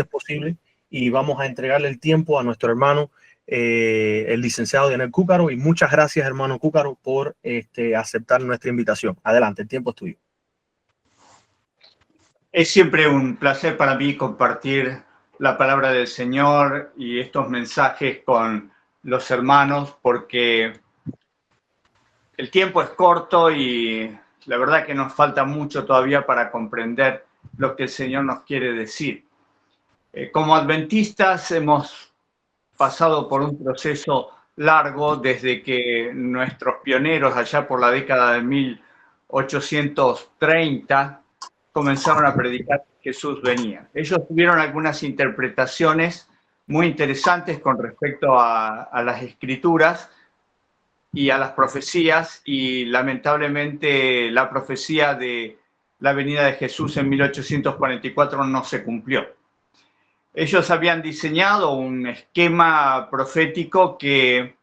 es posible, y vamos a entregarle el tiempo a nuestro hermano, el licenciado Daniel Cúcaro. Y muchas gracias, hermano Cúcaro, por aceptar nuestra invitación. Adelante, el tiempo es tuyo. Es siempre un placer para mí compartir la palabra del Señor y estos mensajes con los hermanos, porque el tiempo es corto y la verdad que nos falta mucho todavía para comprender lo que el Señor nos quiere decir. Como adventistas hemos pasado por un proceso largo desde que nuestros pioneros allá por la década de 1830 comenzaron a predicar que Jesús venía. Ellos tuvieron algunas interpretaciones muy interesantes con respecto a las escrituras y a las profecías, y lamentablemente la profecía de la venida de Jesús en 1844 no se cumplió. Ellos habían diseñado un esquema profético que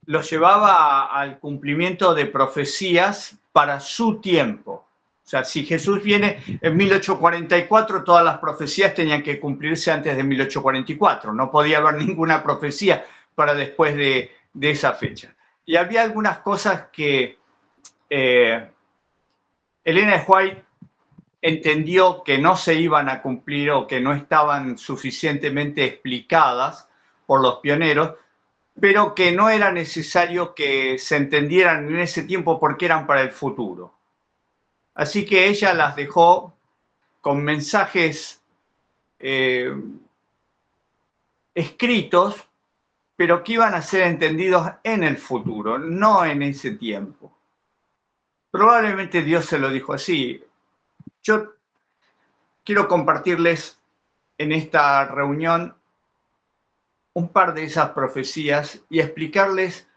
los llevaba al cumplimiento de profecías para su tiempo. O sea, si Jesús viene en 1844, todas las profecías tenían que cumplirse antes de 1844. No podía haber ninguna profecía para después de esa fecha. Y había algunas cosas que Elena de White entendió que no se iban a cumplir o que no estaban suficientemente explicadas por los pioneros, pero que no era necesario que se entendieran en ese tiempo porque eran para el futuro. Así que ella las dejó con mensajes escritos, pero que iban a ser entendidos en el futuro, no en ese tiempo. Probablemente Dios se lo dijo así. Yo quiero compartirles en esta reunión un par de esas profecías y explicarles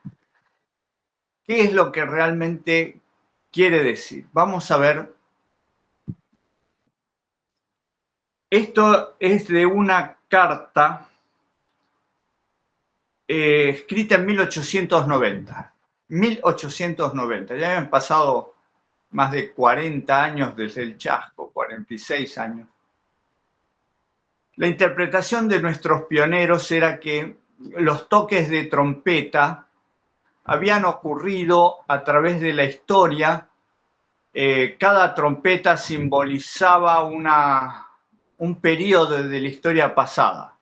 qué es lo que realmente quiere decir. Vamos a ver. Esto es de una carta escrita en 1890. 1890. Ya habían pasado más de 40 años desde el chasco, 46 años. La interpretación de nuestros pioneros era que los toques de trompeta habían ocurrido a través de la historia. Cada trompeta simbolizaba un periodo de la historia pasada.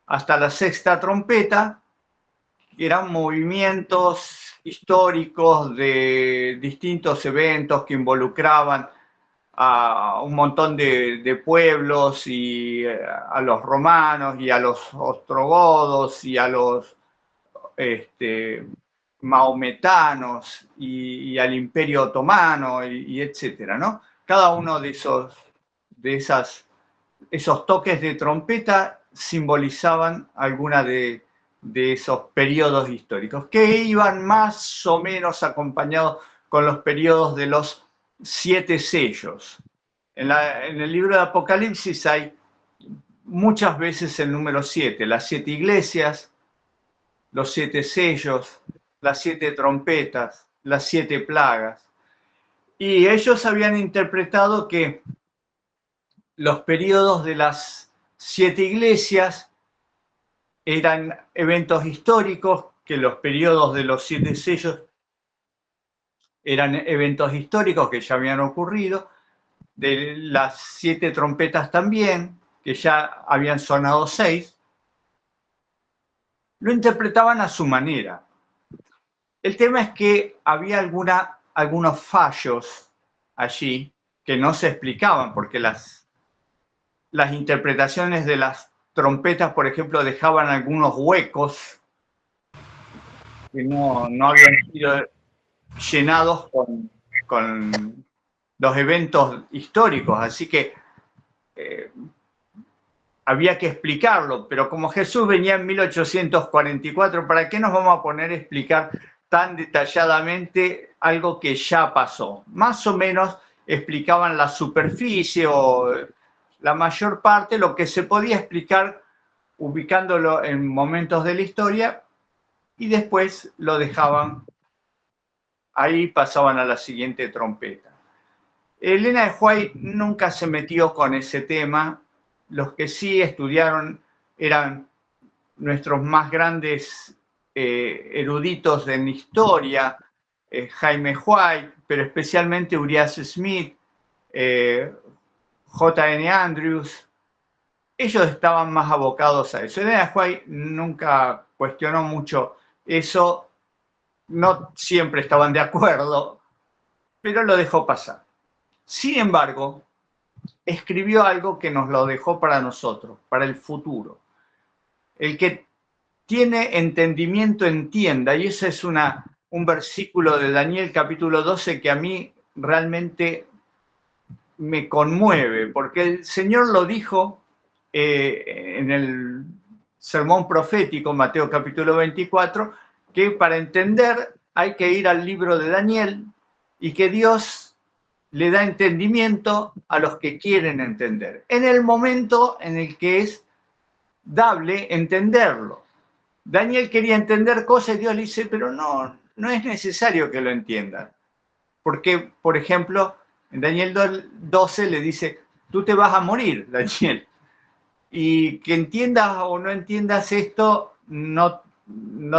Hasta la sexta trompeta, que eran movimientos históricos de distintos eventos que involucraban a un montón de pueblos, y a los romanos y a los ostrogodos y a los maometanos y al Imperio Otomano y etcétera, ¿no? Cada uno de esos toques de trompeta simbolizaban alguna de esos periodos históricos, que iban más o menos acompañados con los periodos de los 7 sellos. En el libro de Apocalipsis hay muchas veces el número 7, las 7 iglesias, los 7 sellos, las 7 trompetas, las 7 plagas. Y ellos habían interpretado que los periodos de las 7 iglesias eran eventos históricos, que los periodos de los 7 sellos eran eventos históricos que ya habían ocurrido, de las 7 trompetas también, que ya habían sonado 6. Lo interpretaban a su manera. El tema es que había algunos fallos allí que no se explicaban, porque las interpretaciones de las trompetas, por ejemplo, dejaban algunos huecos que no habían sido llenados con los eventos históricos, así que había que explicarlo. Pero como Jesús venía en 1844, ¿para qué nos vamos a poner a explicar tan detalladamente algo que ya pasó? Más o menos explicaban la superficie o la mayor parte, lo que se podía explicar ubicándolo en momentos de la historia, y después lo dejaban ahí, pasaban a la siguiente trompeta. Elena de White nunca se metió con ese tema, los que sí estudiaron eran nuestros más grandes eruditos en historia, Jaime White, pero especialmente Uriah Smith, J.N. Andrews. Ellos estaban más abocados a eso. Elena White nunca cuestionó mucho eso, no siempre estaban de acuerdo, pero lo dejó pasar. Sin embargo, escribió algo que nos lo dejó para nosotros, para el futuro. El que tiene entendimiento entienda, y ese es un versículo de Daniel capítulo 12 que a mí realmente me conmueve, porque el Señor lo dijo en el sermón profético, Mateo capítulo 24, que para entender hay que ir al libro de Daniel y que Dios le da entendimiento a los que quieren entender, en el momento en el que es dable entenderlo. Daniel quería entender cosas y Dios le dice, pero no es necesario que lo entiendan. Porque, por ejemplo, en Daniel 12 le dice, tú te vas a morir, Daniel. Y que entiendas o no entiendas esto, no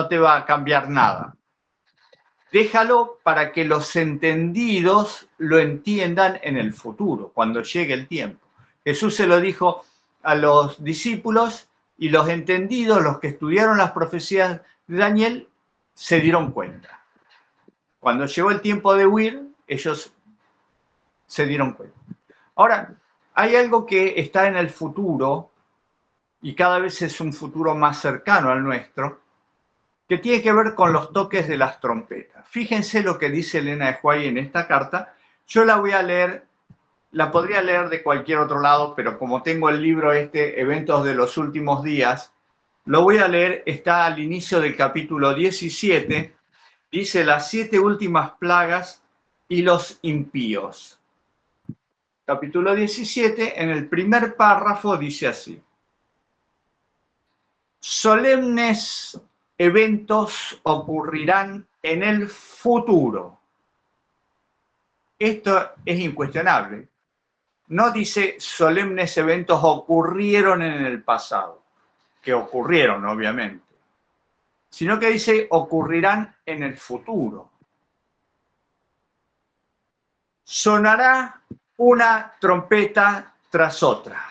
te va a cambiar nada. Déjalo para que los entendidos lo entiendan en el futuro, cuando llegue el tiempo. Jesús se lo dijo a los discípulos y los entendidos, los que estudiaron las profecías de Daniel, se dieron cuenta. Cuando llegó el tiempo de huir, ellos se dieron cuenta. Ahora, hay algo que está en el futuro, y cada vez es un futuro más cercano al nuestro, que tiene que ver con los toques de las trompetas. Fíjense lo que dice Elena de White en esta carta. Yo la voy a leer, la podría leer de cualquier otro lado, pero como tengo el libro Eventos de los Últimos Días, lo voy a leer, está al inicio del capítulo 17, dice las 7 últimas plagas y los impíos. Capítulo 17, en el primer párrafo dice así: solemnes eventos ocurrirán en el futuro. Esto es incuestionable. No dice solemnes eventos ocurrieron en el pasado, que ocurrieron obviamente, sino que dice ocurrirán en el futuro. Sonará una trompeta tras otra.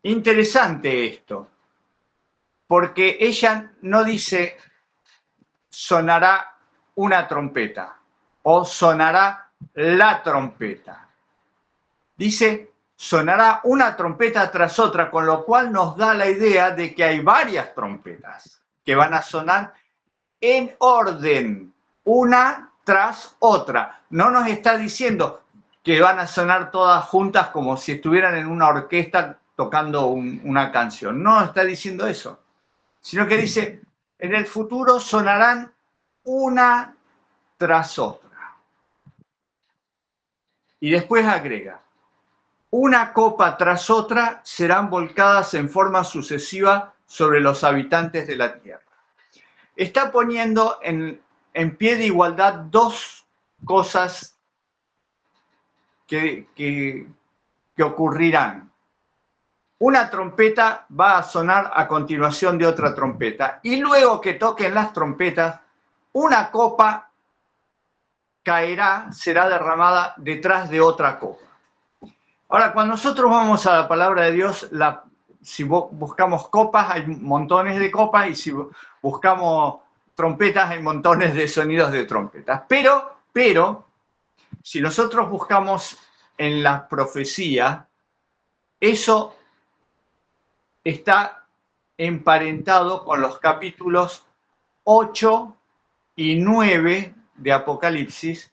Interesante esto, porque ella no dice sonará una trompeta o sonará la trompeta. Dice sonará una trompeta tras otra, con lo cual nos da la idea de que hay varias trompetas que van a sonar en orden, una tras otra. No nos está diciendo que van a sonar todas juntas como si estuvieran en una orquesta tocando una canción. No está diciendo eso, sino que dice, en el futuro sonarán una tras otra. Y después agrega, una copa tras otra serán volcadas en forma sucesiva sobre los habitantes de la tierra. Está poniendo en pie de igualdad dos cosas que ocurrirán. Una trompeta va a sonar a continuación de otra trompeta y luego que toquen las trompetas, una copa caerá, será derramada detrás de otra copa. Ahora, cuando nosotros vamos a la palabra de Dios, si buscamos copas, hay montones de copas, y si buscamos trompetas, hay montones de sonidos de trompetas. Pero, si nosotros buscamos en la profecía, eso está emparentado con los capítulos 8 y 9 de Apocalipsis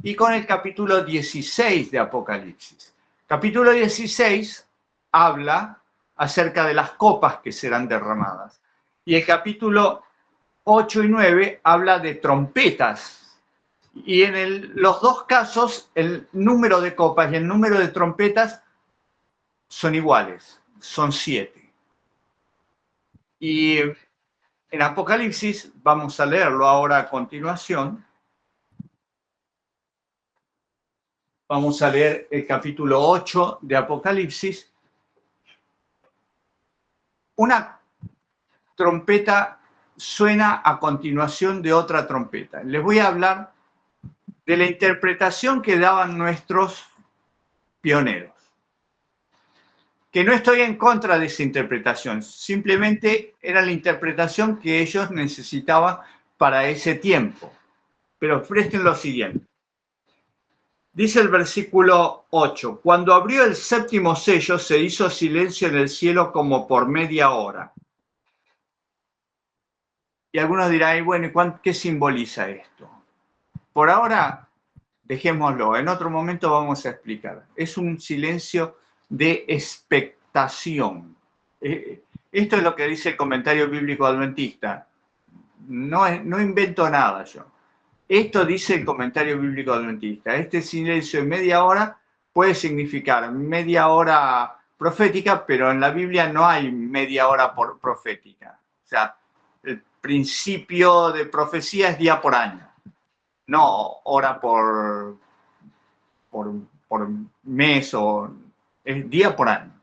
y con el capítulo 16 de Apocalipsis. Capítulo 16 habla acerca de las copas que serán derramadas y el capítulo 8 y 9 habla de trompetas. Y en los dos casos el número de copas y el número de trompetas son iguales, son 7. Y en Apocalipsis, vamos a leerlo ahora a continuación, Vamos a leer el capítulo 8 de Apocalipsis. Una trompeta suena a continuación de otra trompeta. Les voy a hablar de la interpretación que daban nuestros pioneros. Que no estoy en contra de esa interpretación, simplemente era la interpretación que ellos necesitaban para ese tiempo. Pero presten lo siguiente. Dice el versículo 8, cuando abrió el séptimo sello se hizo silencio en el cielo como por media hora. Y algunos dirán, bueno, ¿qué simboliza esto? Por ahora, dejémoslo, en otro momento vamos a explicar. Es un silencio de expectación. Esto es lo que dice el comentario bíblico adventista. No invento nada yo. Esto dice el comentario bíblico adventista. Este silencio de media hora puede significar media hora profética, pero en la Biblia no hay media hora profética. O sea, el principio de profecía es día por año, no hora por mes, es día por año.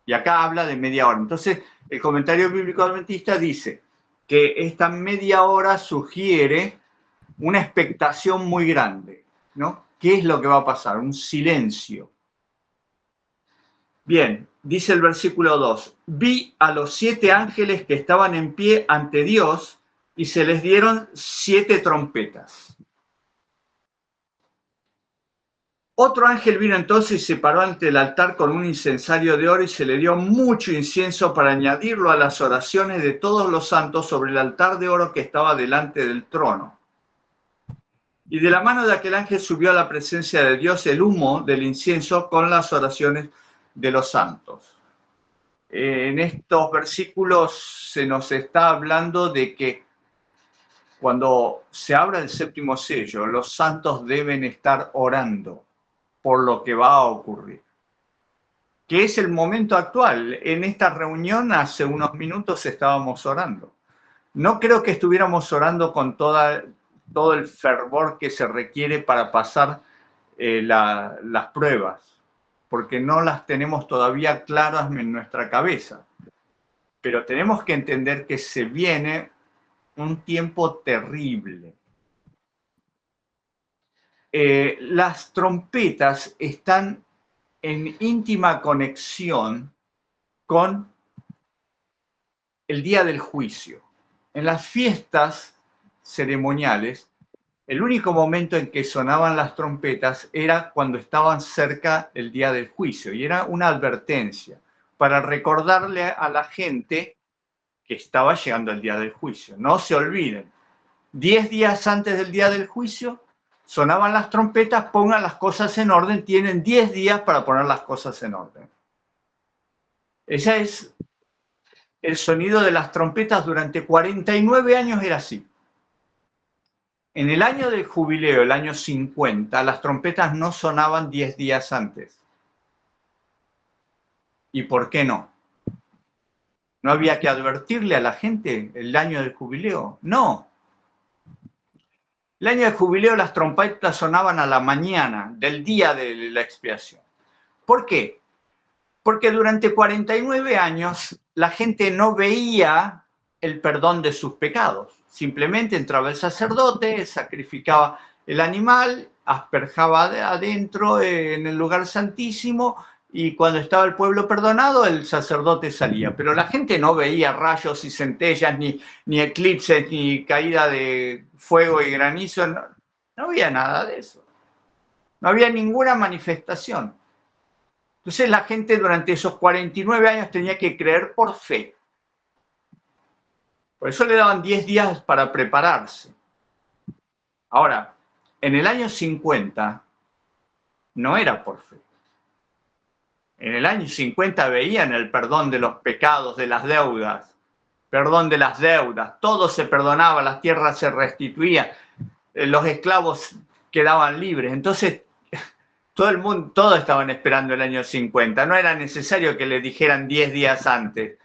Y acá habla de media hora. Entonces, el comentario bíblico adventista dice que esta media hora sugiere una expectación muy grande, ¿no? ¿Qué es lo que va a pasar? Un silencio. Bien, dice el versículo 2, vi a los 7 ángeles que estaban en pie ante Dios y se les dieron 7 trompetas. Otro ángel vino entonces y se paró ante el altar con un incensario de oro y se le dio mucho incienso para añadirlo a las oraciones de todos los santos sobre el altar de oro que estaba delante del trono. Y de la mano de aquel ángel subió a la presencia de Dios el humo del incienso con las oraciones de los santos. En estos versículos se nos está hablando de que cuando se abra el séptimo sello, los santos deben estar orando por lo que va a ocurrir. Que es el momento actual. En esta reunión hace unos minutos estábamos orando. No creo que estuviéramos orando con todo el fervor que se requiere para pasar las pruebas, porque no las tenemos todavía claras en nuestra cabeza. Pero tenemos que entender que se viene un tiempo terrible. Las trompetas están en íntima conexión con el día del juicio. En las fiestas ceremoniales, el único momento en que sonaban las trompetas era cuando estaban cerca el día del juicio, y era una advertencia para recordarle a la gente que estaba llegando el día del juicio. No se olviden, 10 días antes del día del juicio sonaban las trompetas, pongan las cosas en orden, tienen 10 días para poner las cosas en orden. Ese es el sonido de las trompetas durante 49 años, era así. En el año del jubileo, el año 50, las trompetas no sonaban 10 días antes. ¿Y por qué no? ¿No había que advertirle a la gente el año del jubileo? No. El año del jubileo las trompetas sonaban a la mañana del día de la expiación. ¿Por qué? Porque durante 49 años la gente no veía el perdón de sus pecados. Simplemente entraba el sacerdote, sacrificaba el animal, asperjaba adentro en el lugar santísimo, y cuando estaba el pueblo perdonado, el sacerdote salía. Pero la gente no veía rayos y centellas, ni eclipses, ni caída de fuego y granizo. No había nada de eso. No había ninguna manifestación. Entonces la gente durante esos 49 años tenía que creer por fe. Por eso le daban 10 días para prepararse. Ahora, en el año 50 no era por fe. En el año 50 veían el perdón de los pecados, de las deudas, perdón de las deudas, todo se perdonaba, las tierras se restituían, los esclavos quedaban libres. Entonces, todos estaban esperando el año 50, no era necesario que le dijeran 10 días antes.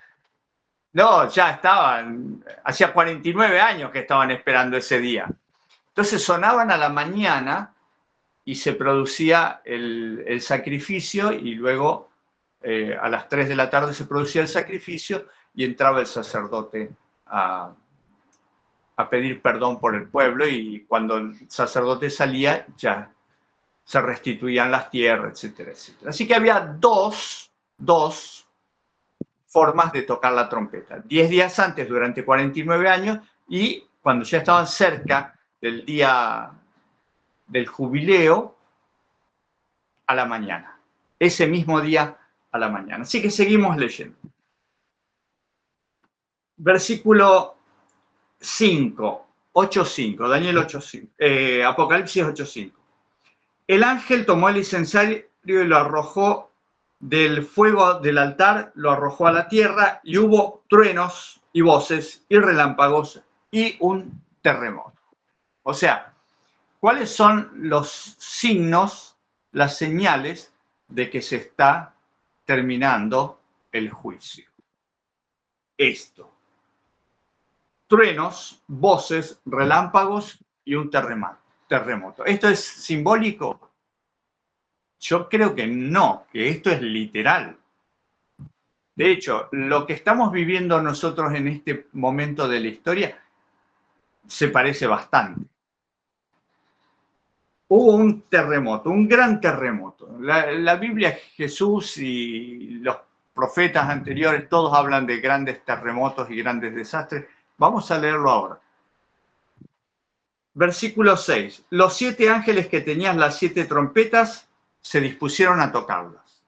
No, ya estaban, hacía 49 años que estaban esperando ese día. Entonces sonaban a la mañana y se producía el sacrificio, y luego a las 3 de la tarde se producía el sacrificio y entraba el sacerdote a pedir perdón por el pueblo, y cuando el sacerdote salía ya se restituían las tierras, etcétera, etcétera. Así que había dos formas de tocar la trompeta. 10 días antes, durante 49 años, y cuando ya estaban cerca del día del jubileo, a la mañana. Ese mismo día a la mañana. Así que seguimos leyendo. Versículo 5, 8.5, Daniel 8.5, Apocalipsis 8.5. El ángel tomó el incensario y lo arrojó del fuego del altar, lo arrojó a la tierra, y hubo truenos y voces y relámpagos y un terremoto. O sea, ¿cuáles son los signos, las señales de que se está terminando el juicio? Esto: truenos, voces, relámpagos y un terremoto. ¿Esto es simbólico? Yo creo que no, que esto es literal. De hecho, lo que estamos viviendo nosotros en este momento de la historia se parece bastante. Hubo un terremoto, un gran terremoto. La Biblia, Jesús y los profetas anteriores, todos hablan de grandes terremotos y grandes desastres. Vamos a leerlo ahora. Versículo 6. Los 7 ángeles que tenían las 7 trompetas se dispusieron a tocarlas.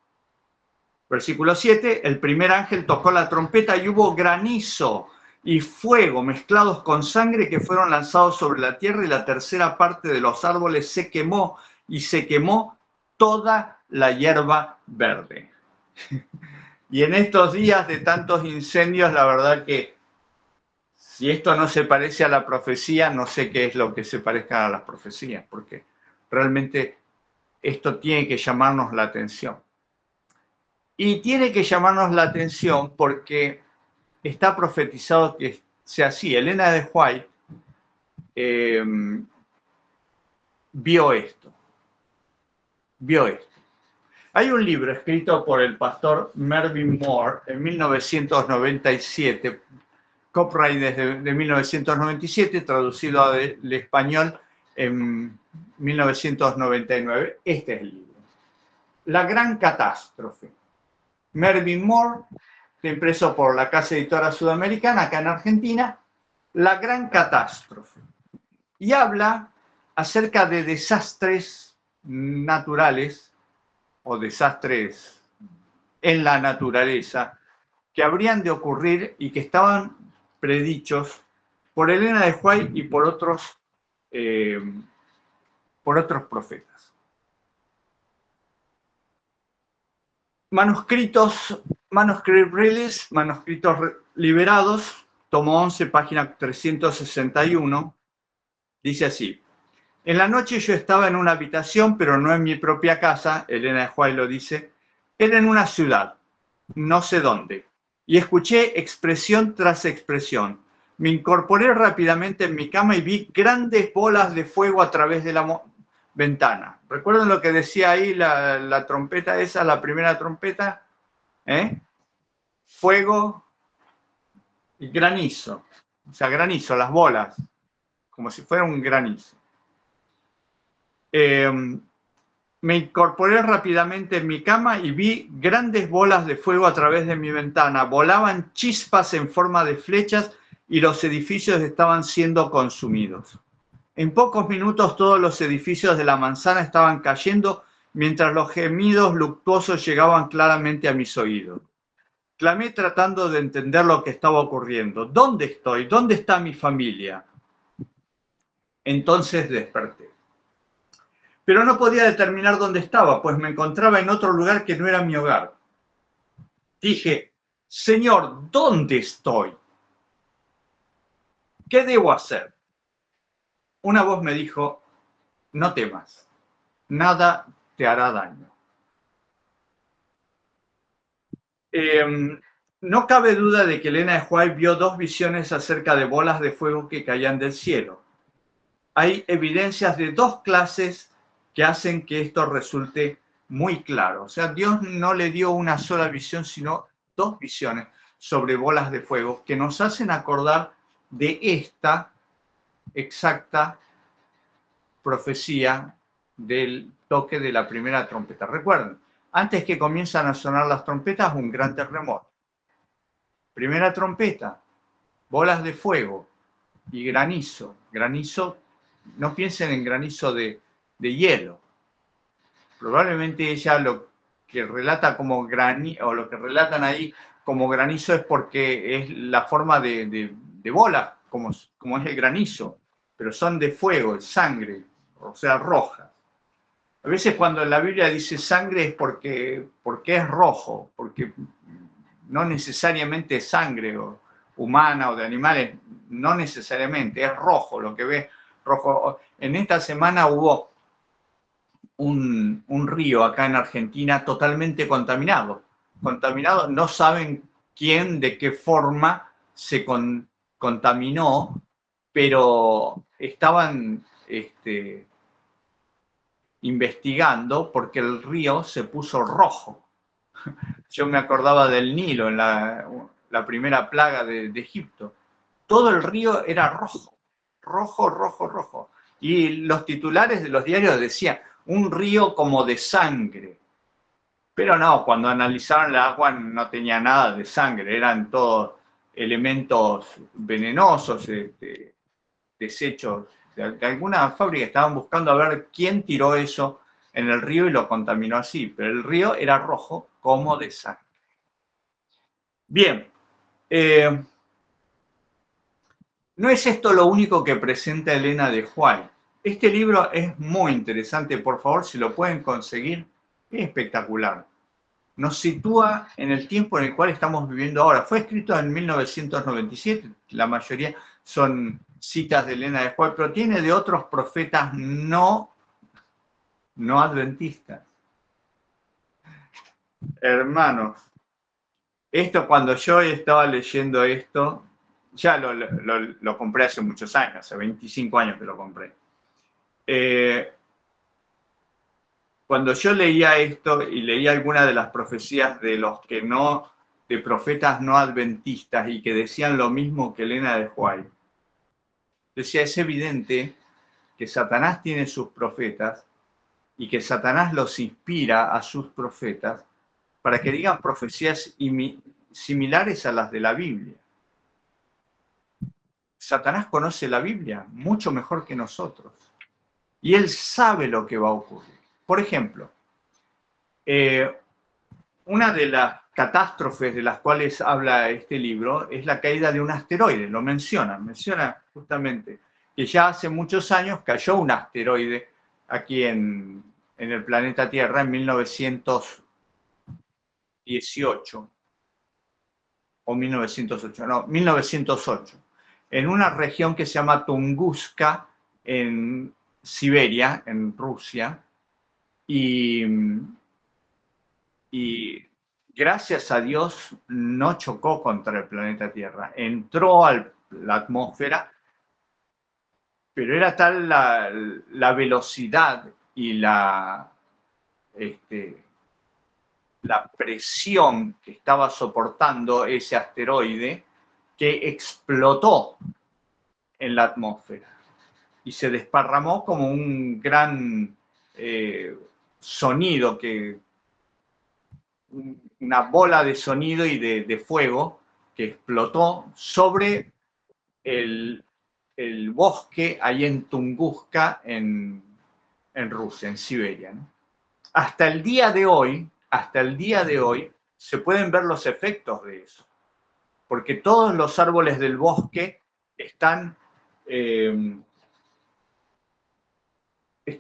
Versículo 7. El primer ángel tocó la trompeta y hubo granizo y fuego mezclados con sangre que fueron lanzados sobre la tierra, y la tercera parte de los árboles se quemó, y se quemó toda la hierba verde. Y en estos días de tantos incendios, la verdad que si esto no se parece a la profecía, no sé qué es lo que se parezca a las profecías, porque realmente esto tiene que llamarnos la atención. Y tiene que llamarnos la atención porque está profetizado que sea así. Elena de White vio esto. Hay un libro escrito por el pastor Mervyn Moore en 1997, copyright desde 1997, traducido al español en 1999. Este es el libro. La gran catástrofe. Mervyn Moore, impreso por la Casa Editora Sudamericana, acá en Argentina. La gran catástrofe. Y habla acerca de desastres naturales o desastres en la naturaleza que habrían de ocurrir y que estaban predichos por Elena de White y por otros profetas. Manuscritos liberados, tomo 11, página 361, dice así: en la noche yo estaba en una habitación, pero no en mi propia casa, Elena de White lo dice, era en una ciudad, no sé dónde, y escuché expresión tras expresión. Me incorporé rápidamente en mi cama y vi grandes bolas de fuego a través de la ventana. ¿Recuerdan lo que decía ahí la trompeta esa, la primera trompeta? Fuego y granizo. O sea, granizo, las bolas, como si fuera un granizo. Me incorporé rápidamente en mi cama y vi grandes bolas de fuego a través de mi ventana. Volaban chispas en forma de flechas y los edificios estaban siendo consumidos. En pocos minutos todos los edificios de la manzana estaban cayendo, mientras los gemidos luctuosos llegaban claramente a mis oídos. Clamé tratando de entender lo que estaba ocurriendo. ¿Dónde estoy? ¿Dónde está mi familia? Entonces desperté. Pero no podía determinar dónde estaba, pues me encontraba en otro lugar que no era mi hogar. Dije: Señor, ¿dónde estoy? ¿Qué debo hacer? Una voz me dijo: no temas, nada te hará daño. No cabe duda de que Elena de White vio 2 visiones acerca de bolas de fuego que caían del cielo. Hay evidencias de 2 clases que hacen que esto resulte muy claro. O sea, Dios no le dio una sola visión, sino dos visiones sobre bolas de fuego que nos hacen acordar de esta exacta profecía del toque de la primera trompeta. Recuerden, antes que comienzan a sonar las trompetas, un gran terremoto. Primera trompeta, bolas de fuego y granizo. Granizo, no piensen en granizo de hielo. Probablemente ella lo que relata como granizo, o lo que relatan ahí como granizo es porque es la forma de bola, como es el granizo, pero son de fuego, sangre, o sea, roja. A veces cuando la Biblia dice sangre es porque es rojo, porque no necesariamente es sangre humana o de animales, no necesariamente, es rojo lo que ves, rojo. En esta semana hubo un río acá en Argentina totalmente contaminado. Contaminado, no saben quién, de qué forma se contaminó, pero estaban investigando porque el río se puso rojo. Yo me acordaba del Nilo en la primera plaga de Egipto. Todo el río era rojo, rojo, rojo, rojo. Y los titulares de los diarios decían, un río como de sangre. Pero no, cuando analizaron el agua no tenía nada de sangre, eran todos elementos venenosos, desechos de alguna fábrica. Estaban buscando a ver quién tiró eso en el río y lo contaminó así, pero el río era rojo como de sangre. Bien, no es esto lo único que presenta Elena de White. Este libro es muy interesante, por favor, si lo pueden conseguir, es espectacular. Nos sitúa en el tiempo en el cual estamos viviendo ahora. Fue escrito en 1997, la mayoría son citas de Elena de White, pero tiene de otros profetas no adventistas. Hermanos, esto cuando yo estaba leyendo esto, ya lo compré hace muchos años, hace 25 años que lo compré. Cuando yo leía esto y leía algunas de las profecías de de profetas no adventistas y que decían lo mismo que Elena de White, decía, es evidente que Satanás tiene sus profetas y que Satanás los inspira a sus profetas para que digan profecías similares a las de la Biblia. Satanás conoce la Biblia mucho mejor que nosotros y él sabe lo que va a ocurrir. Por ejemplo, una de las catástrofes de las cuales habla este libro es la caída de un asteroide, lo menciona justamente que ya hace muchos años cayó un asteroide aquí en el planeta Tierra en 1918 o 1908, no, 1908, en una región que se llama Tunguska, en Siberia, en Rusia, y gracias a Dios no chocó contra el planeta Tierra, entró a la atmósfera, pero era tal la velocidad y la presión que estaba soportando ese asteroide que explotó en la atmósfera y se desparramó como un gran sonido, una bola de sonido y de fuego que explotó sobre el bosque ahí en Tunguska, en Rusia, en Siberia, ¿no? Hasta el día de hoy, se pueden ver los efectos de eso, porque todos los árboles del bosque están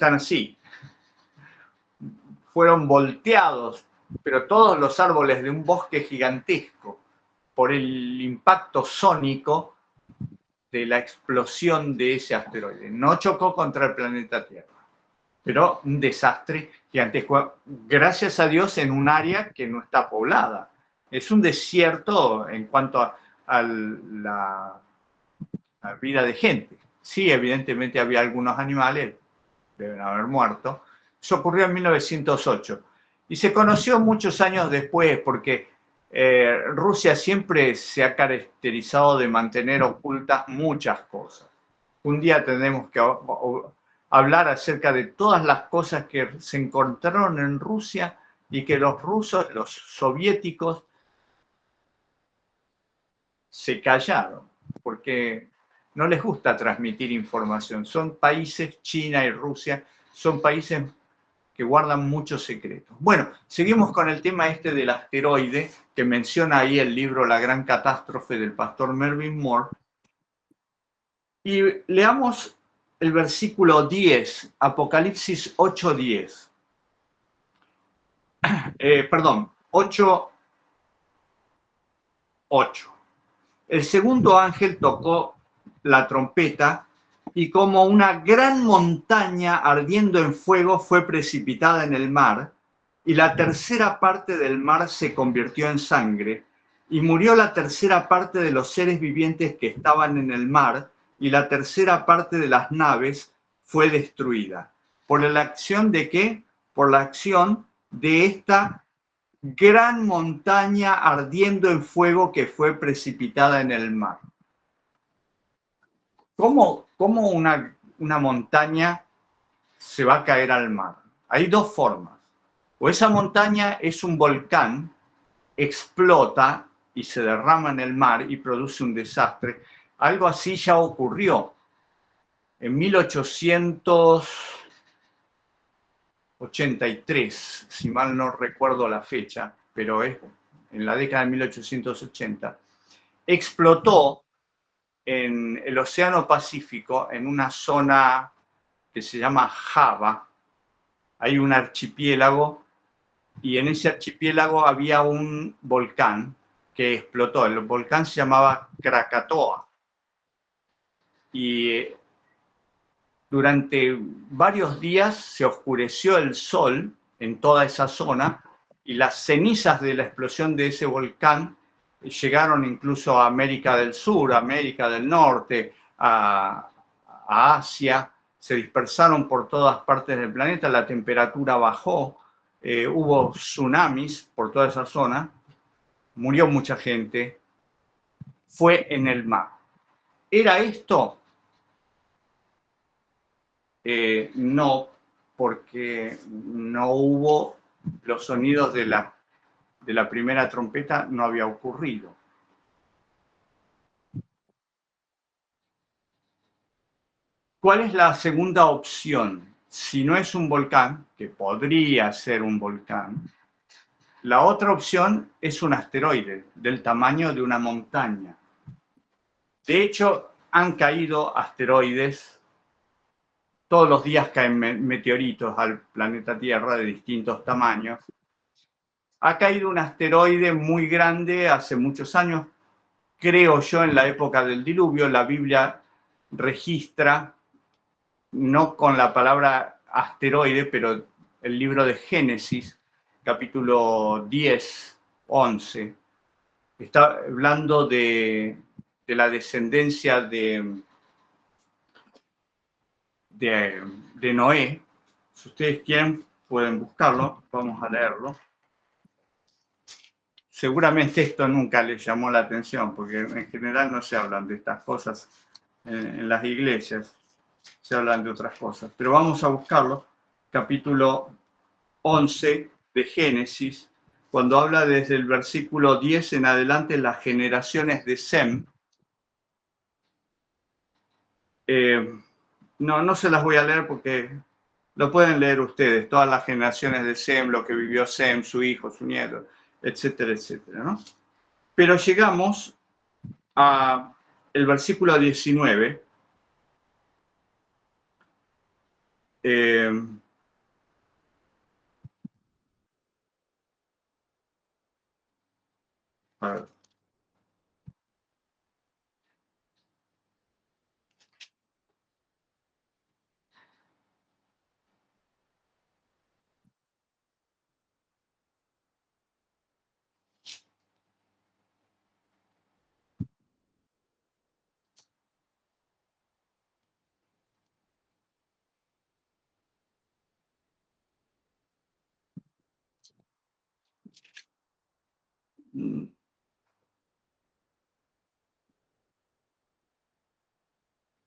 así, fueron volteados, pero todos los árboles de un bosque gigantesco, por el impacto sónico de la explosión de ese asteroide. No chocó contra el planeta Tierra, pero un desastre gigantesco, gracias a Dios en un área que no está poblada. Es un desierto en cuanto a la vida de gente. Sí, evidentemente había algunos animales, deben haber muerto, Eso ocurrió en 1908. Y se conoció muchos años después porque Rusia siempre se ha caracterizado de mantener ocultas muchas cosas. Un día tenemos que hablar acerca de todas las cosas que se encontraron en Rusia y que los rusos, los soviéticos, se callaron, porque no les gusta transmitir información. Son países, China y Rusia, son países que guardan muchos secretos. Bueno, seguimos con el tema este del asteroide, que menciona ahí el libro La Gran Catástrofe del pastor Mervyn Moore. Y leamos el versículo 10, Apocalipsis 8:10. Perdón, 8:8. El segundo ángel tocó la trompeta y como una gran montaña ardiendo en fuego fue precipitada en el mar, y la tercera parte del mar se convirtió en sangre, y murió la tercera parte de los seres vivientes que estaban en el mar, y la tercera parte de las naves fue destruida. ¿Por la acción de qué? Por la acción de esta gran montaña ardiendo en fuego que fue precipitada en el mar. ¿Cómo una montaña se va a caer al mar? Hay dos formas. O esa montaña es un volcán, explota y se derrama en el mar y produce un desastre. Algo así ya ocurrió. En 1883, si mal no recuerdo la fecha, pero es en la década de 1880, explotó en el Océano Pacífico, en una zona que se llama Java. Hay un archipiélago y en ese archipiélago había un volcán que explotó. El volcán se llamaba Krakatoa. Y durante varios días se oscureció el sol en toda esa zona y las cenizas de la explosión de ese volcán llegaron incluso a América del Sur, a América del Norte, a Asia, se dispersaron por todas partes del planeta, la temperatura bajó, hubo tsunamis por toda esa zona, murió mucha gente, fue en el mar. ¿Era esto? No, porque no hubo los sonidos de la primera trompeta, no había ocurrido. ¿Cuál es la segunda opción? Si no es un volcán, que podría ser un volcán, la otra opción es un asteroide del tamaño de una montaña. De hecho, han caído asteroides, todos los días caen meteoritos al planeta Tierra de distintos tamaños. Ha caído un asteroide muy grande hace muchos años, creo yo en la época del diluvio. La Biblia registra, no con la palabra asteroide, pero el libro de Génesis, capítulo 10, 11, está hablando de la descendencia de Noé. Si ustedes quieren, pueden buscarlo, vamos a leerlo. Seguramente esto nunca les llamó la atención, porque en general no se hablan de estas cosas en las iglesias, se hablan de otras cosas. Pero vamos a buscarlo, capítulo 11 de Génesis, cuando habla desde el versículo 10 en adelante las generaciones de Sem. No se las voy a leer porque lo pueden leer ustedes, todas las generaciones de Sem, lo que vivió Sem, su hijo, su nieto, etcétera, etcétera, ¿no? Pero llegamos a el versículo 19. A ver.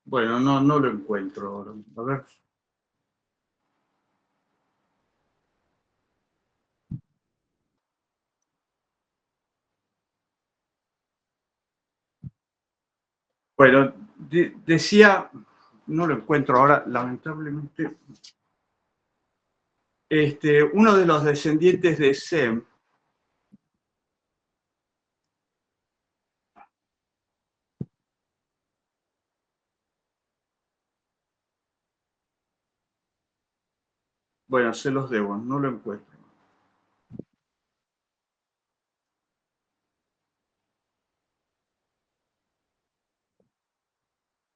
Bueno, no lo encuentro. A ver. Bueno, decía, no lo encuentro ahora, lamentablemente. Uno de los descendientes de Sem, bueno, se los debo, no lo encuentro.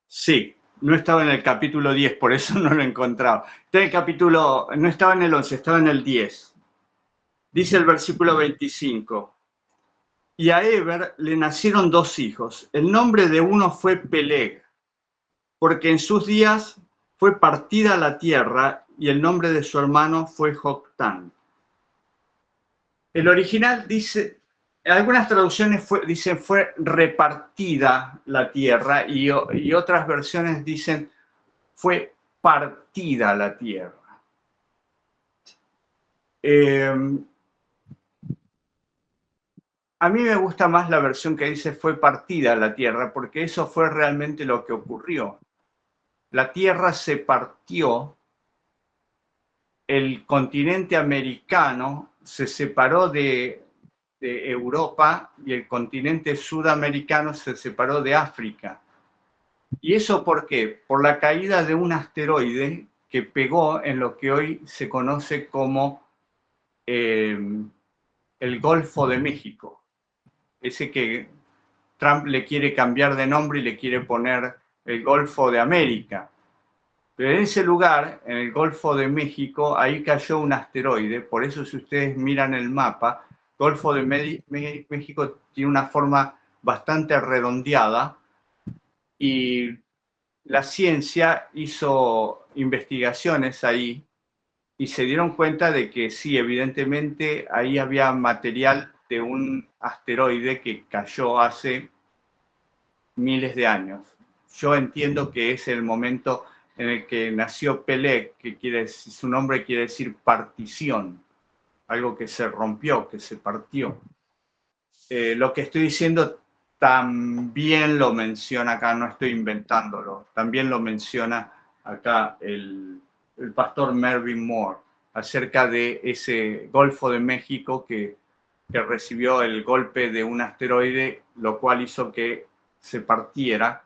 Sí, no estaba en el capítulo 10, por eso no lo encontraba. Está en el capítulo, no estaba en el 11, estaba en el 10. Dice el versículo 25. Y a Eber le nacieron 2 hijos. El nombre de uno fue Peleg, porque en sus días fue partida la tierra, y el nombre de su hermano fue Joctán. El original dice, en algunas traducciones dicen fue repartida la tierra, y otras versiones dicen fue partida la tierra. A mí me gusta más la versión que dice fue partida la tierra, porque eso fue realmente lo que ocurrió. La tierra se partió, el continente americano se separó de Europa y el continente sudamericano se separó de África. ¿Y eso por qué? Por la caída de un asteroide que pegó en lo que hoy se conoce como el Golfo de México. Ese que Trump le quiere cambiar de nombre y le quiere poner el Golfo de América. Pero en ese lugar, en el Golfo de México, ahí cayó un asteroide. Por eso, si ustedes miran el mapa, Golfo de México tiene una forma bastante redondeada y la ciencia hizo investigaciones ahí y se dieron cuenta de que sí, evidentemente ahí había material de un asteroide que cayó hace miles de años. Yo entiendo que es el momento en el que nació Peleg, que su nombre quiere decir partición, algo que se rompió, que se partió. Lo que estoy diciendo también lo menciona acá, no estoy inventándolo, también lo menciona acá el pastor Mervyn Moore, acerca de ese Golfo de México que recibió el golpe de un asteroide, lo cual hizo que se partiera,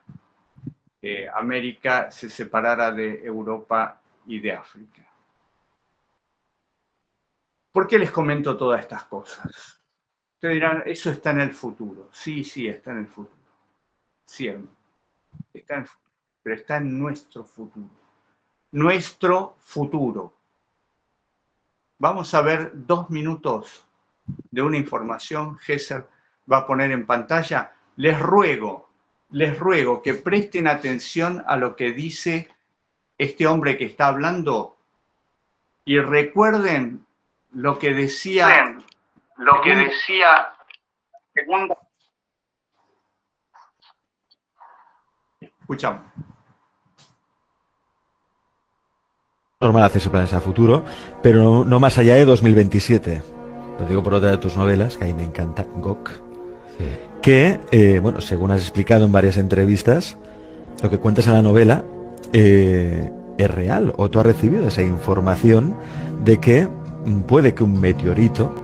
América se separara de Europa y de África. ¿Por qué les comento todas estas cosas? Ustedes dirán, eso está en el futuro. Sí, está en el futuro. Cierto. Está en el futuro, pero está en nuestro futuro. Nuestro futuro. Vamos a ver 2 minutos de una información. Gesser va a poner en pantalla. Les ruego que presten atención a lo que dice este hombre que está hablando y recuerden lo que decía. Escuchamos. Normal hacerse planes a futuro, pero no más allá de 2027. Lo digo por otra de tus novelas, que a mí me encanta, Gok. Sí. Que, bueno, según has explicado en varias entrevistas, lo que cuentas en la novela es real, o tú has recibido esa información de que puede que un meteorito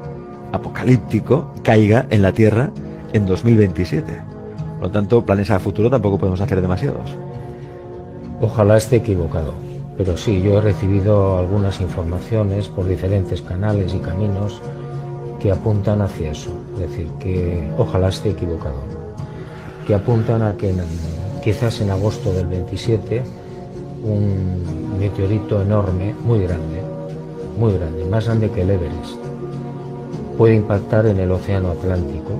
apocalíptico caiga en la Tierra en 2027. Por lo tanto, planes a futuro tampoco podemos hacer demasiados. Ojalá esté equivocado, pero sí, yo he recibido algunas informaciones por diferentes canales y caminos que apuntan hacia eso, es decir, que ojalá esté equivocado, que apuntan a que quizás en agosto del 27 un meteorito enorme, muy grande, más grande que el Everest, puede impactar en el océano Atlántico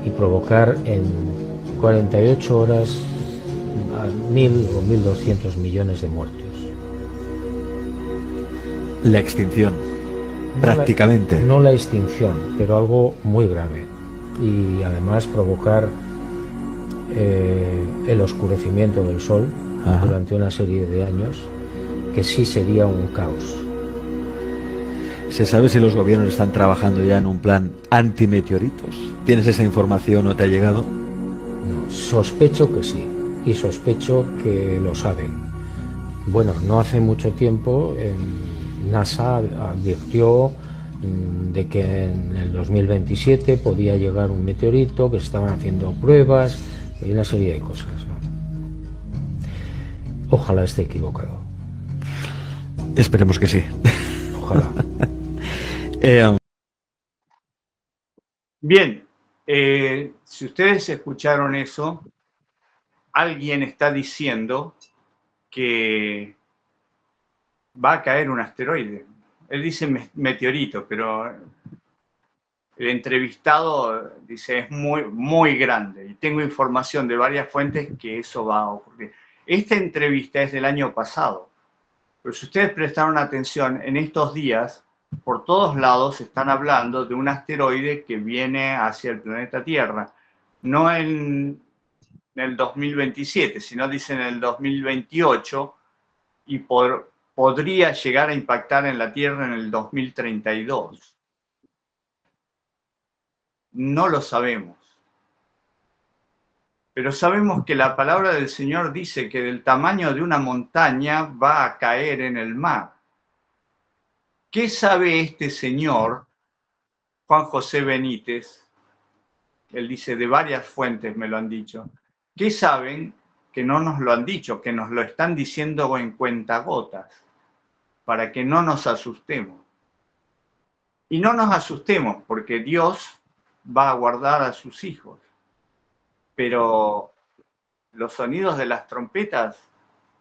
y provocar en 48 horas a 1.000 o 1.200 millones de muertos. La extinción. prácticamente. No la extinción, pero algo muy grave. Y además provocar el oscurecimiento del Sol durante una serie de años, que sí sería un caos. ¿Se sabe si los gobiernos están trabajando ya en un plan antimeteoritos? ¿Tienes esa información o te ha llegado? No, sospecho que sí, y sospecho que lo saben. Bueno, no hace mucho tiempo NASA advirtió de que en el 2027 podía llegar un meteorito, que se estaban haciendo pruebas y una serie de cosas, ¿no? Ojalá esté equivocado. Esperemos que sí. Ojalá. Bien, si ustedes escucharon eso, alguien está diciendo que va a caer un asteroide. Él dice meteorito, pero el entrevistado dice es muy, muy grande. Y tengo información de varias fuentes que eso va a ocurrir. Esta entrevista es del año pasado, pero si ustedes prestaron atención, en estos días, por todos lados están hablando de un asteroide que viene hacia el planeta Tierra. No en el 2027, sino dicen en el 2028, y podría llegar a impactar en la Tierra en el 2032. No lo sabemos. Pero sabemos que la palabra del Señor dice que del tamaño de una montaña va a caer en el mar. ¿Qué sabe este señor, Juan José Benítez? Él dice, de varias fuentes me lo han dicho. ¿Qué saben que no nos lo han dicho, que nos lo están diciendo en cuentagotas, para que no nos asustemos? Y no nos asustemos, porque Dios va a guardar a sus hijos. Pero los sonidos de las trompetas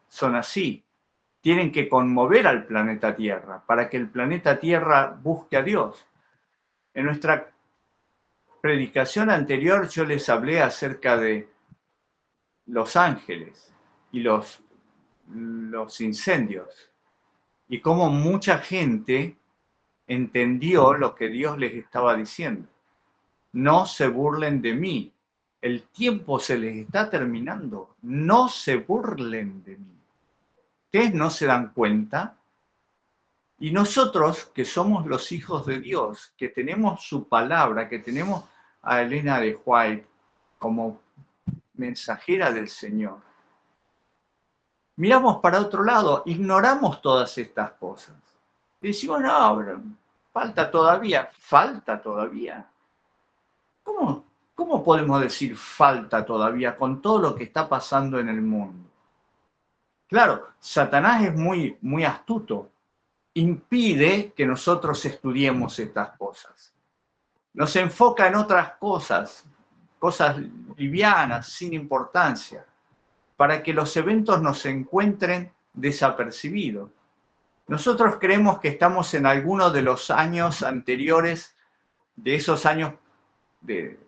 son así. Tienen que conmover al planeta Tierra, para que el planeta Tierra busque a Dios. En nuestra predicación anterior yo les hablé acerca de los ángeles y los incendios, y cómo mucha gente entendió lo que Dios les estaba diciendo. No se burlen de mí, el tiempo se les está terminando, no se burlen de mí. ¿Ustedes no se dan cuenta? Y nosotros, que somos los hijos de Dios, que tenemos su palabra, que tenemos a Elena de White como mensajera del Señor, miramos para otro lado, ignoramos todas estas cosas. Decimos, no, pero falta todavía. ¿Cómo podemos decir falta todavía con todo lo que está pasando en el mundo? Claro, Satanás es muy, muy astuto. Impide que nosotros estudiemos estas cosas. Nos enfoca en otras cosas livianas, sin importancia, para que los eventos nos encuentren desapercibidos. Nosotros creemos que estamos en alguno de los años anteriores, de esos años de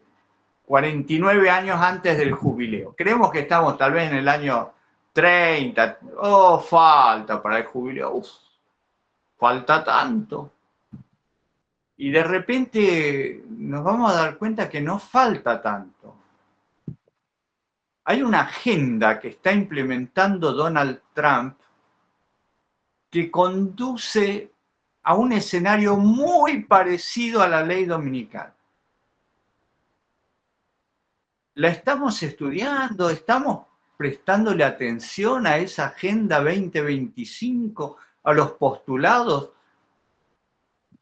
49 años antes del jubileo. Creemos que estamos tal vez en el año 30, falta para el jubileo, falta tanto. Y de repente nos vamos a dar cuenta que no falta tanto. Hay una agenda que está implementando Donald Trump que conduce a un escenario muy parecido a la ley dominical. La estamos estudiando, estamos prestándole atención a esa Agenda 2025, a los postulados.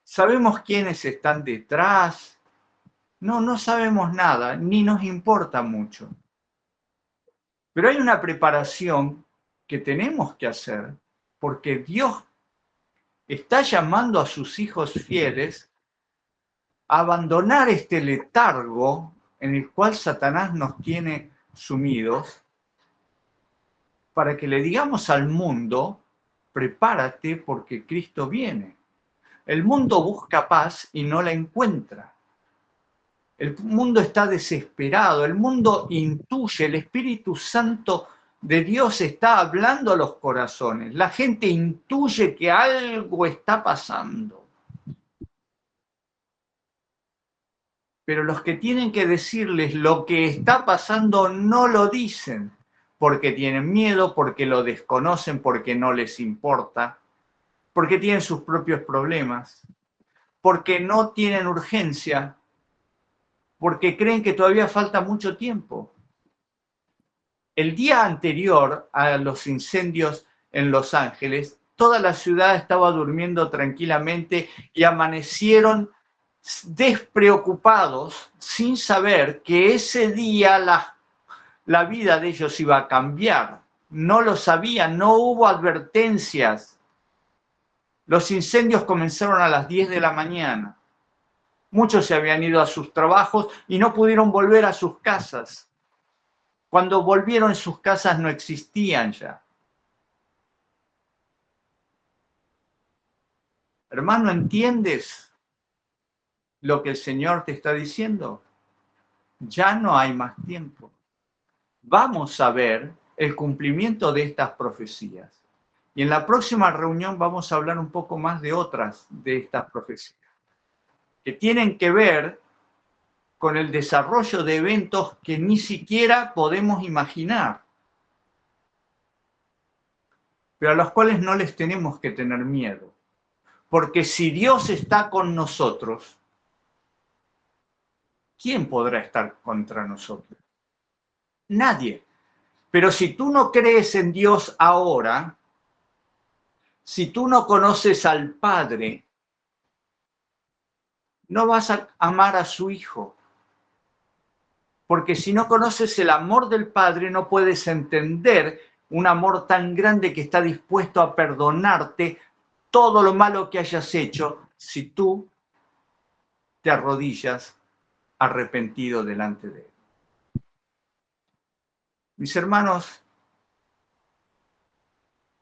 ¿Sabemos quiénes están detrás? No sabemos nada, ni nos importa mucho. Pero hay una preparación que tenemos que hacer, porque Dios está llamando a sus hijos fieles a abandonar este letargo en el cual Satanás nos tiene sumidos, para que le digamos al mundo, prepárate porque Cristo viene. El mundo busca paz y no la encuentra. El mundo está desesperado, el mundo intuye, el Espíritu Santo de Dios está hablando a los corazones. La gente intuye que algo está pasando. pero los que tienen que decirles lo que está pasando no lo dicen, porque tienen miedo, porque lo desconocen, porque no les importa, porque tienen sus propios problemas, porque no tienen urgencia, porque creen que todavía falta mucho tiempo. El día anterior a los incendios en Los Ángeles, toda la ciudad estaba durmiendo tranquilamente y amanecieron despreocupados, sin saber que ese día la vida de ellos iba a cambiar. No lo sabían, no hubo advertencias. Los incendios comenzaron a las 10 de la mañana. Muchos se habían ido a sus trabajos y no pudieron volver a sus casas. Cuando volvieron, sus casas no existían ya. Hermano, ¿entiendes lo que el Señor te está diciendo? Ya no hay más tiempo. Vamos a ver el cumplimiento de estas profecías. Y en la próxima reunión vamos a hablar un poco más de otras de estas profecías, que tienen que ver con el desarrollo de eventos que ni siquiera podemos imaginar, pero a los cuales no les tenemos que tener miedo. Porque si Dios está con nosotros, ¿quién podrá estar contra nosotros? Nadie. Pero si tú no crees en Dios ahora, si tú no conoces al Padre, no vas a amar a su Hijo. Porque si no conoces el amor del Padre, no puedes entender un amor tan grande que está dispuesto a perdonarte todo lo malo que hayas hecho si tú te arrodillas arrepentido delante de Él. Mis hermanos,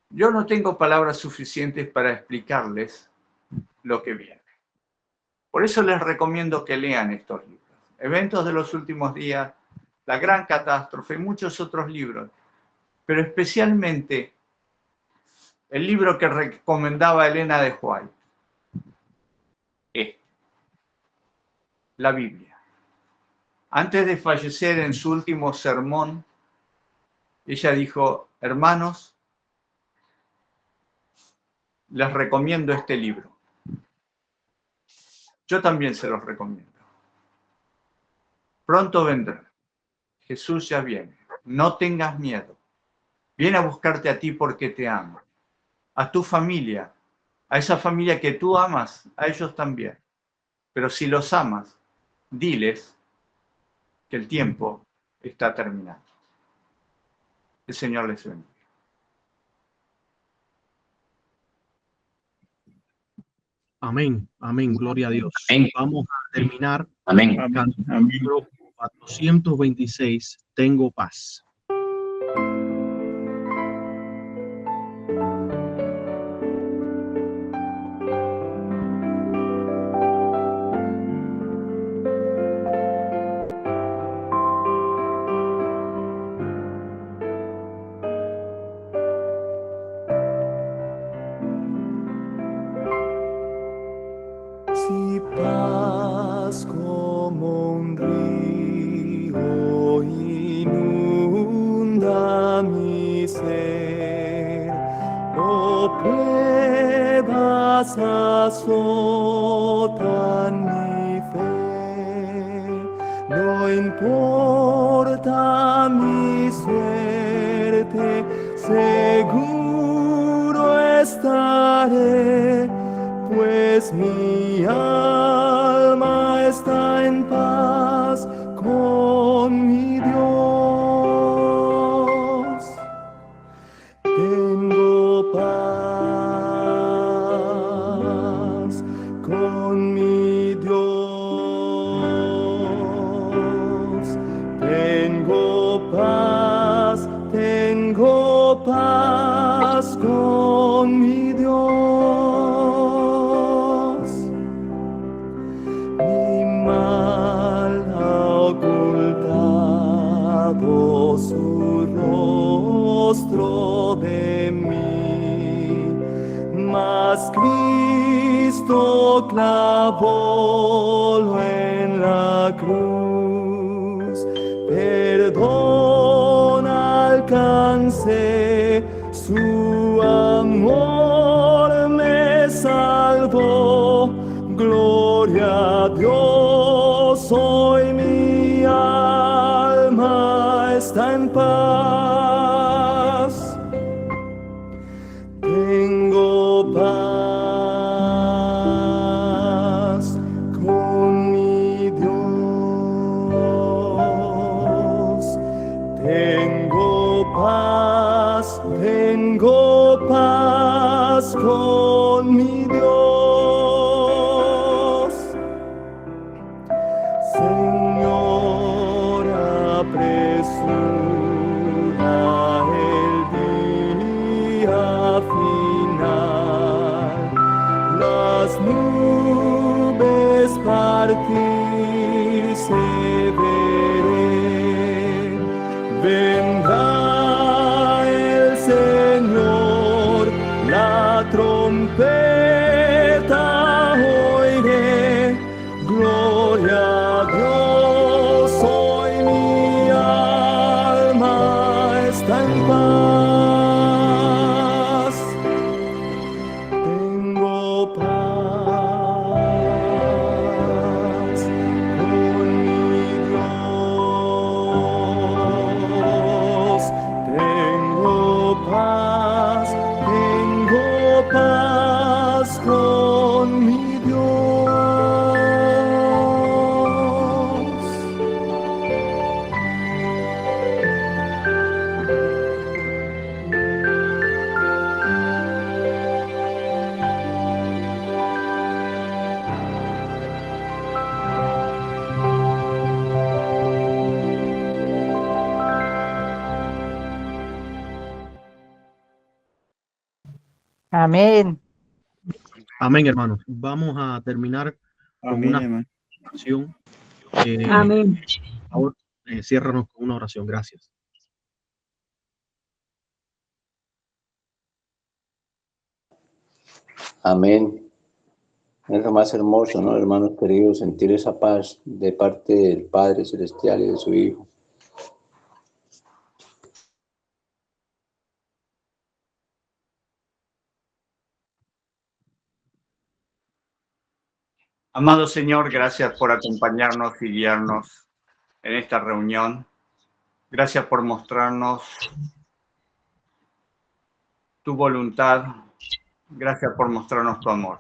yo no tengo palabras suficientes para explicarles lo que viene. Por eso les recomiendo que lean estos libros. Eventos de los últimos días, La Gran Catástrofe y muchos otros libros, pero especialmente el libro que recomendaba Elena de White, la Biblia. Antes de fallecer, en su último sermón, ella dijo: hermanos, les recomiendo este libro. Yo también se los recomiendo. Pronto vendrá. Jesús ya viene. No tengas miedo. Viene a buscarte a ti porque te ama. A tu familia, a esa familia que tú amas, a ellos también. Pero si los amas, diles que el tiempo está terminando. El Señor les bendiga. Amén, amén, gloria a Dios. Amén. Vamos a terminar. Amén. Capítulo 426, tengo paz. Si paz como un río inunda mi ser, o pruebas azotan mi fe, no importa mi suerte, seguro estaré, pues mi alma está en paz con mi Dios. Tengo paz con mi Dios. Tengo paz con mi Dios. Su rostro de mí, mas Cristo clavólo en la cruz. alcancé, su amor me salvó. Gloria a Dios, hoy mi alma está en paz. Tengo paz con mi Dios. Tengo paz con mi Dios. Señor, apresura el día final, las nubes partirse veré, vendrá el Señor, la trompeta oiré, gloria a Dios, hoy mi alma está en paz. Tengo paz con mi Dios. Tengo paz con mi Dios. Amén. Amén, hermanos. Vamos a terminar con Amén, una hermano. oración. Amén. Por favor, ciérranos con una oración. Gracias. Amén. Es lo más hermoso, ¿no, hermanos queridos? Sentir esa paz de parte del Padre Celestial y de su Hijo. Amado Señor, gracias por acompañarnos y guiarnos en esta reunión. Gracias por mostrarnos tu voluntad. Gracias por mostrarnos tu amor.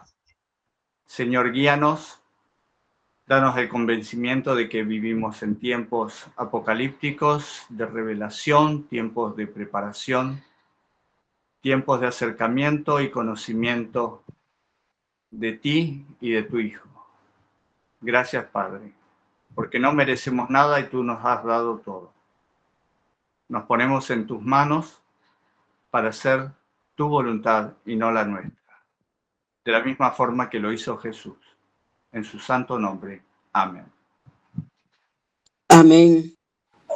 Señor, guíanos. Danos el convencimiento de que vivimos en tiempos apocalípticos, de revelación, tiempos de preparación, tiempos de acercamiento y conocimiento de ti y de tu Hijo. Gracias, Padre, porque no merecemos nada y tú nos has dado todo. Nos ponemos en tus manos para hacer tu voluntad y no la nuestra, de la misma forma que lo hizo Jesús. En su santo nombre. Amén. Amén.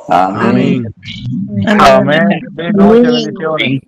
Amén. Amén. Amén. Bendiciones.